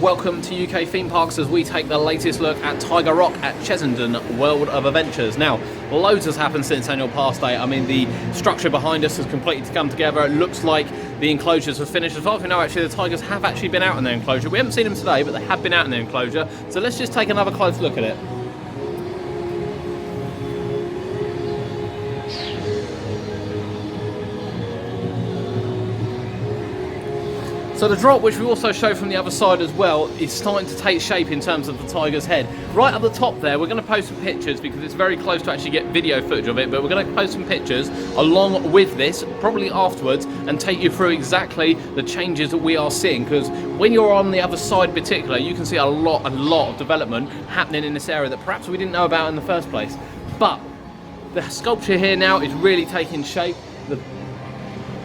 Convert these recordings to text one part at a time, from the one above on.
Welcome to UK Theme Parks as we take the latest look at Tiger Rock at Chessington World of Adventures. Now, loads has happened since annual pass day. I mean, the structure behind us has completely come together. It looks like the enclosures have finished. As far as we know, actually, the tigers have actually been out in their enclosure. We haven't seen them today, but they have been out in their enclosure. So let's just take another close look at it. So the drop, which we also show from the other side as well, is starting to take shape in terms of the tiger's head. Right at the top there, we're going to post some pictures because it's very close to actually get video footage of it, but we're going to post some pictures along with this, probably afterwards, and take you through exactly the changes that we are seeing, because when you're on the other side in particular, you can see a lot of development happening in this area that perhaps we didn't know about in the first place. But the sculpture here now is really taking shape.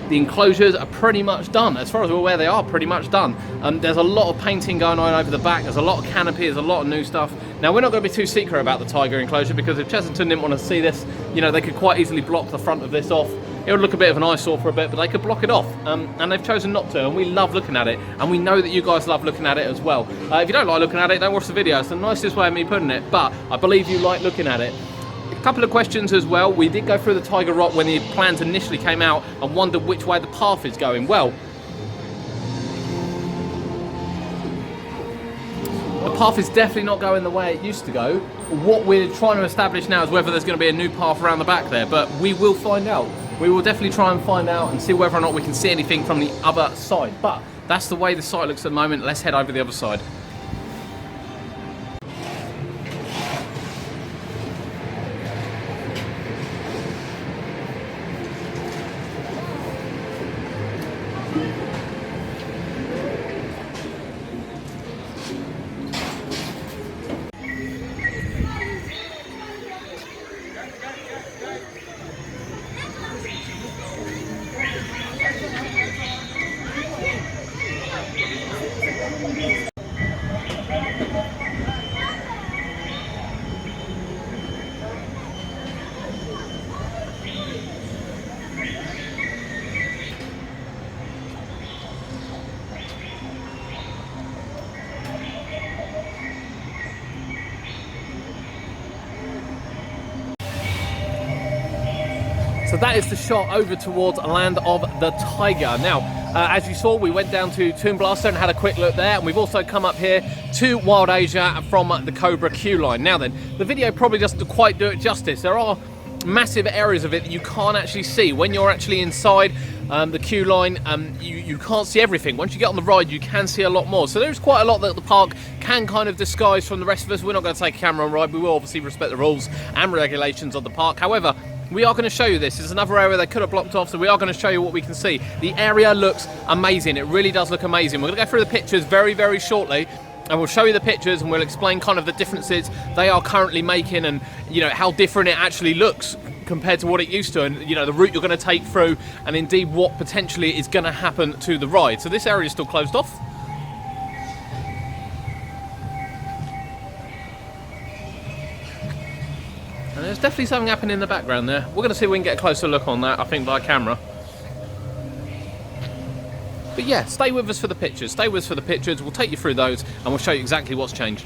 The enclosures are pretty much done. As far as we're aware, they are pretty much done. There's a lot of painting going on over the back. There's a lot of canopy. There's a lot of new stuff. Now, we're not going to be too secret about the tiger enclosure, because if Chessington didn't want to see this, you know, they could quite easily block the front of this off. It would look a bit of an eyesore for a bit, but they could block it off. And they've chosen not to, and we love looking at it. And we know that you guys love looking at it as well. If you don't like looking at it, don't watch the video. It's the nicest way of me putting it, but I believe you like looking at it. A couple of questions as well. We did go through the Tiger Rock when the plans initially came out and wondered which way the path is going. Well, the path is definitely not going the way it used to go. What we're trying to establish now is whether there's going to be a new path around the back there, but we will find out. We will definitely try and find out and see whether or not we can see anything from the other side. But that's the way the site looks at the moment. Let's head over the other side. So that is the shot over towards Land of the Tiger. Now, as you saw, we went down to Toon Blaster and had a quick look there, and we've also come up here to Wild Asia from the Cobra queue line. Now then, the video probably doesn't quite do it justice. There are massive areas of it that you can't actually see. When you're actually inside the queue line, you can't see everything. Once you get on the ride, you can see a lot more. So there's quite a lot that the park can kind of disguise from the rest of us. We're not going to take a camera on ride. We will obviously respect the rules and regulations of the park. However, we are going to show you this. It's another area they could have blocked off, so we are going to show you what we can see. The area looks amazing. It really does look amazing. We're going to go through the pictures very shortly, and we'll show you the pictures and we'll explain kind of the differences they are currently making, and you know how different it actually looks compared to what it used to, and you know the route you're going to take through, and indeed what potentially is going to happen to the ride. So this area is still closed off. And there's definitely something happening in the background there. We're going to see if we can get a closer look on that, I think, by camera. But yeah, stay with us for the pictures. Stay with us for the pictures. We'll take you through those and we'll show you exactly what's changed.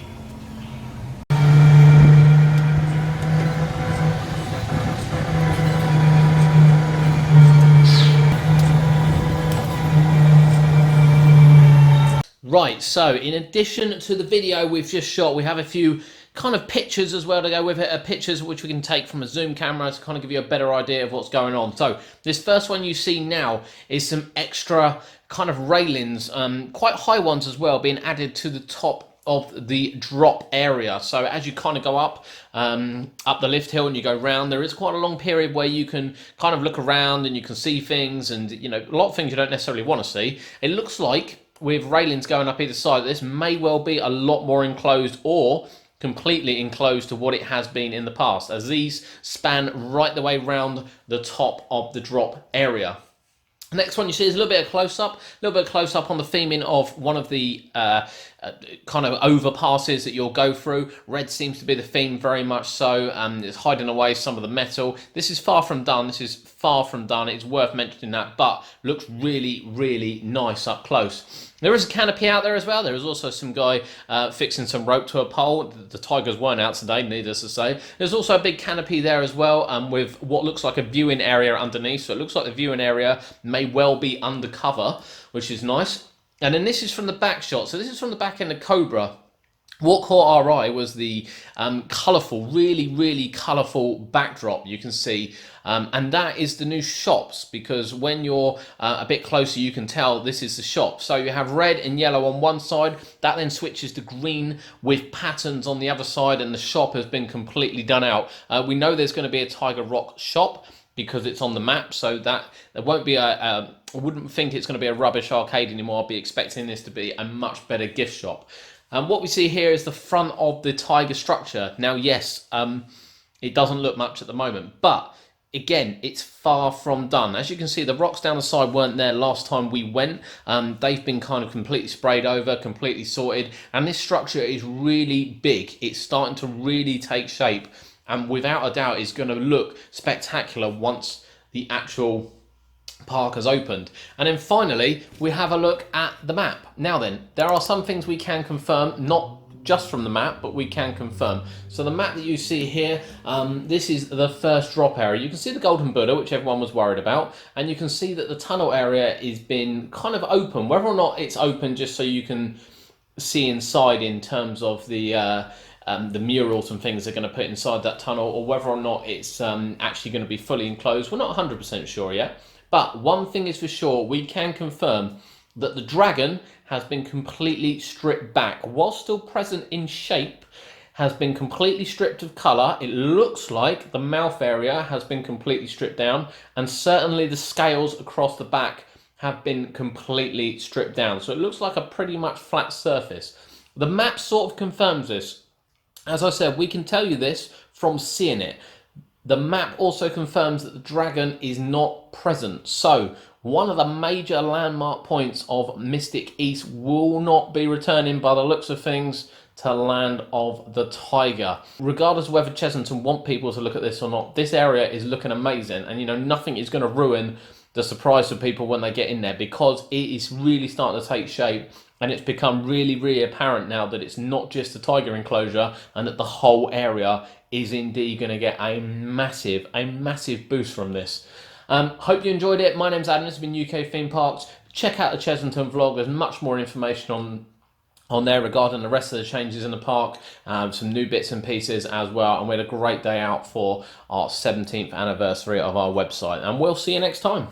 Right, so in addition to the video we've just shot, we have a few kind of pictures as well to go with it, pictures which we can take from a zoom camera to kind of give you a better idea of what's going on. So this first one you see now is some extra kind of railings, quite high ones as well, being added to the top of the drop area. So as you kind of go up the lift hill and you go round, there is quite a long period where you can kind of look around and you can see things, and you know, a lot of things you don't necessarily want to see. It looks like with railings going up either side, this may well be a lot more enclosed or completely enclosed to what it has been in the past, as these span right the way round the top of the drop area. Next one you see is a little bit of close-up, on the theming of one of the kind of overpasses that you'll go through. Red seems to be the theme, very much so. It's hiding away some of the metal. This is far from done. It's worth mentioning that, but looks really nice up close. There is a canopy out there as well. There is also some guy fixing some rope to a pole. The tigers weren't out today, needless to say. There's also a big canopy there as well, with what looks like a viewing area underneath. So it looks like the viewing area may well be undercover, which is nice. And then this is from the back shot. So this is from the back end of Cobra. What caught our eye was the colourful, really colourful backdrop you can see, and that is the new shops, because when you're a bit closer you can tell this is the shop. So you have red and yellow on one side, that then switches to green with patterns on the other side, and the shop has been completely done out. We know there's going to be a Tiger Rock shop because it's on the map, so that there won't be I wouldn't think it's going to be a rubbish arcade anymore. I'll be expecting this to be a much better gift shop. What we see here is the front of the Tiger structure. Now, yes, it doesn't look much at the moment, but again, it's far from done. As you can see, the rocks down the side weren't there last time we went. They've been kind of completely sprayed over, completely sorted, and this structure is really big. It's starting to really take shape, and without a doubt, it's going to look spectacular once the actual park has opened. And then finally we have a look at the map. Now then, there are some things we can confirm, not just from the map, but we can confirm. So the map that you see here, this is the first drop area. You can see the Golden Buddha, which everyone was worried about, and you can see that the tunnel area is been kind of open. Whether or not it's open just so you can see inside in terms of the murals and things they're going to put inside that tunnel, or whether or not it's actually going to be fully enclosed, we're not 100% sure yet. But one thing is for sure, we can confirm that the dragon has been completely stripped back. While still present in shape, has been completely stripped of colour. It looks like the mouth area has been completely stripped down, and certainly the scales across the back have been completely stripped down. So it looks like a pretty much flat surface. The map sort of confirms this. As I said, we can tell you this from seeing it. The map also confirms that the dragon is not present. So one of the major landmark points of Mystic East will not be returning, by the looks of things, to Land of the Tiger. Regardless of whether Chessington want people to look at this or not, this area is looking amazing, and you know, nothing is going to ruin the surprise for people when they get in there, because it is really starting to take shape, and it's become really apparent now that it's not just the tiger enclosure, and that the whole area is indeed going to get a massive boost from this. Hope you enjoyed it. My name's Adam, this has been UK Theme Parks. Check out the Chessington vlog, there's much more information on there regarding the rest of the changes in the park, some new bits and pieces as well, and we had a great day out for our 17th anniversary of our website, and we'll see you next time.